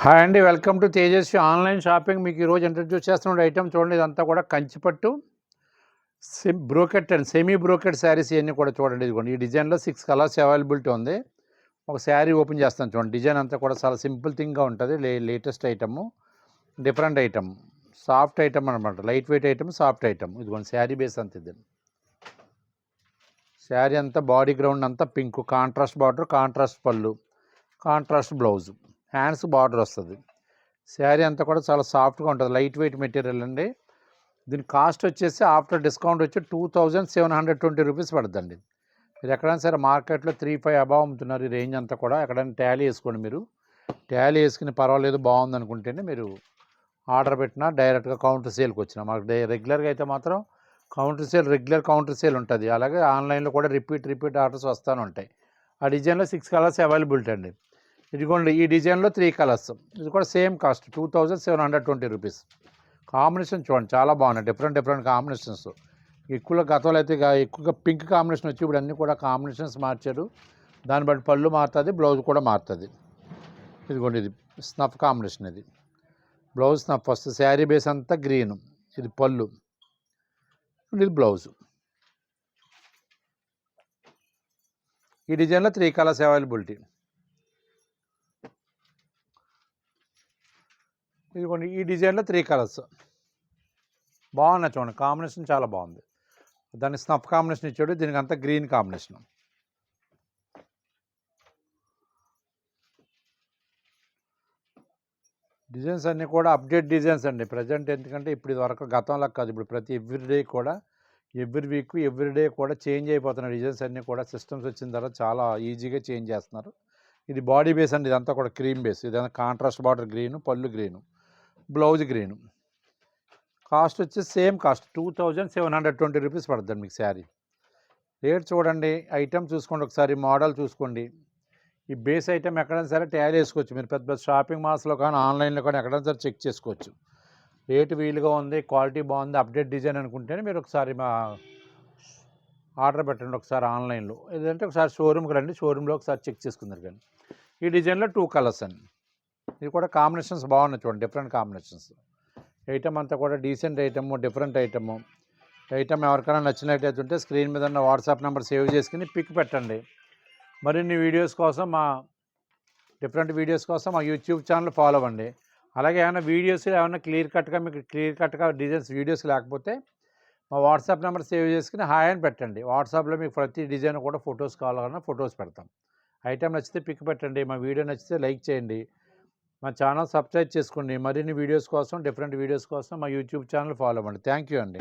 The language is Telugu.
హాయ్ అండి. Welcome to Tejaswi online shopping. మీకు ఈరోజు ఇంట్రడ్యూస్ చేస్తున్న ఐటెమ్ చూడండి. ఇదంతా కూడా కంచిపట్టు brocade and semi brocade saris ఇవన్నీ కూడా చూడండి. ఇదిగోండి ఈ డిజైన్‌లో 6 కలర్స్ అవైలబిలిటీ ఉంది. ఒక శారీ ఓపెన్ చేస్తాను చూడండి. డిజైన్ అంతా కూడా చాలా సింపుల్ థింగ్‌గా ఉంటుంది. Latest item, different item, soft item అనమాట. Light weight item, soft item. ఇదిగోండి శారీ బేస్ అంత ఇది. శారీ అంతా బాడీ గ్రౌండ్ అంతా పింక్, కాంట్రాస్ట్ బార్డర్, కాంట్రాస్ట్ పళ్ళు, కాంట్రాస్ట్ బ్లౌజ్, హ్యాండ్స్ బార్డర్ వస్తుంది. శారీ అంతా కూడా చాలా సాఫ్ట్గా ఉంటుంది. లైట్ వెయిట్ మెటీరియల్ అండి. దీని కాస్ట్ వచ్చేసి ఆఫ్టర్ డిస్కౌంట్ వచ్చి 2720 రూపీస్ పడుతుందండి. మీరు ఎక్కడైనా సరే మార్కెట్లో 3-5 అబౌవ్ అమ్ముతున్నారు. ఈ రేంజ్ అంతా కూడా ఎక్కడైనా టాలీ వేసుకోండి. మీరు టాలీ వేసుకుని పర్వాలేదు బాగుంది అనుకుంటేనే మీరు ఆర్డర్ పెట్టినా డైరెక్ట్గా కౌంటర్ సేల్కి వచ్చినా. మాకు రెగ్యులర్గా అయితే మాత్రం రెగ్యులర్ కౌంటర్ సేల్ ఉంటుంది. అలాగే ఆన్లైన్లో కూడా రిపీట్ ఆర్డర్స్ వస్తూనే ఉంటాయి. ఆ డిజైన్లో 6 కలర్స్ అవైలబిలిటీ అండి. ఇదిగోండి ఈ డిజైన్లో 3 కలర్స్. ఇది కూడా సేమ్ కాస్ట్ 2720 రూపీస్. కాంబినేషన్ చూడండి చాలా బాగున్నాయి. Different combinations. ఎక్కువగా గతంలో అయితే ఎక్కువగా పింక్ కాంబినేషన్ వచ్చి ఇప్పుడు అన్నీ కూడా కాంబినేషన్స్ మార్చారు. దాన్ని బట్టి పళ్ళు మారుతుంది, బ్లౌజ్ కూడా మారుతుంది. ఇదిగోండి ఇది స్నఫ్ కాంబినేషన్. ఇది బ్లౌజ్ స్నఫ్ వస్తుంది. శారీ బేస్ అంతా గ్రీన్. ఇది పళ్ళు, ఇది బ్లౌజ్. ఈ డిజైన్లో 3 కలర్స్ అవైలబిలిటీ. ఇదిగోండి ఈ డిజైన్లో 3 కలర్స్ బాగున్నాయి చూడండి. కాంబినేషన్ చాలా బాగుంది. దాన్ని స్నఫ్ కాంబినేషన్ ఇచ్చాడు. దీనికి అంతా గ్రీన్ కాంబినేషన్. డిజైన్స్ అన్నీ కూడా అప్డేట్ డిజైన్స్ అండి ప్రజెంట్. ఎందుకంటే ఇప్పుడు ఇది వరకు గతంలో కాదు, ఇప్పుడు ప్రతి ఎవ్రీడే కూడా ఎవ్రీ వీక్ ఎవ్రీడే కూడా చేంజ్ అయిపోతున్న డిజైన్స్ అన్నీ కూడా సిస్టమ్స్ వచ్చిన తర్వాత చాలా ఈజీగా చేంజ్ చేస్తున్నారు. ఇది బాడీ బేస్ అండి. ఇదంతా కూడా క్రీమ్ బేస్. ఇదంతా కాంట్రాస్ట్ బార్డర్ గ్రీను, పళ్ళు గ్రీను, బ్లౌజ్ గ్రీను. కాస్ట్ వచ్చి సేమ్ కాస్ట్ 2720 రూపీస్ పడుతుంది మీకు శారీ. రేట్ చూడండి, ఐటమ్ చూసుకోండి, ఒకసారి మోడల్ చూసుకోండి. ఈ బేస్ ఐటమ్ ఎక్కడైనా సరే టాలీ వేసుకోవచ్చు. మీరు పెద్ద షాపింగ్ మాల్స్లో కానీ ఆన్లైన్లో కానీ ఎక్కడైనా సరే చెక్ చేసుకోవచ్చు. రేటు వీలుగా ఉంది, క్వాలిటీ బాగుంది, అప్డేట్ డిజైన్ అనుకుంటేనే మీరు ఒకసారి మా ఆర్డర్ పెట్టండి ఒకసారి ఆన్లైన్లో. ఏదంటే ఒకసారి షోరూమ్కి రండి, షోరూంలో ఒకసారి చెక్ చేసుకుందరు. కానీ ఈ డిజైన్లో 2 కలర్స్ అండి. ఇది కూడా కాంబినేషన్స్ బాగున్నాయి చూడండి. Different combinations. ఐటమ్ అంతా కూడా decent item, different item. Item ఎవరికైనా నచ్చినట్టయితే ఉంటే స్క్రీన్ మీద ఉన్న వాట్సాప్ నెంబర్ సేవ్ చేసుకుని పిక్ పెట్టండి. మరిన్ని వీడియోస్ కోసం డిఫరెంట్ వీడియోస్ కోసం మా యూట్యూబ్ ఛానల్ ఫాలో అవ్వండి. అలాగే ఏమైనా క్లియర్ కట్గా డిజైన్స్ వీడియోస్ లేకపోతే మా వాట్సాప్ నెంబర్ సేవ్ చేసుకుని హాయ్ అని పెట్టండి. వాట్సాప్లో మీకు ప్రతి డిజైన్ కూడా ఫొటోస్ కావాలన్నా ఫొటోస్ పెడతాం. ఐటమ్ నచ్చితే పిక్ పెట్టండి. మా వీడియో నచ్చితే లైక్ చేయండి. మా ఛానల్ సబ్స్క్రైబ్ చేసుకోండి. మరిన్ని వీడియోస్ కోసం, డిఫరెంట్ వీడియోస్ కోసం మా యూట్యూబ్ ఛానల్ ఫాలో అవ్వండి. థ్యాంక్ యూ అండి.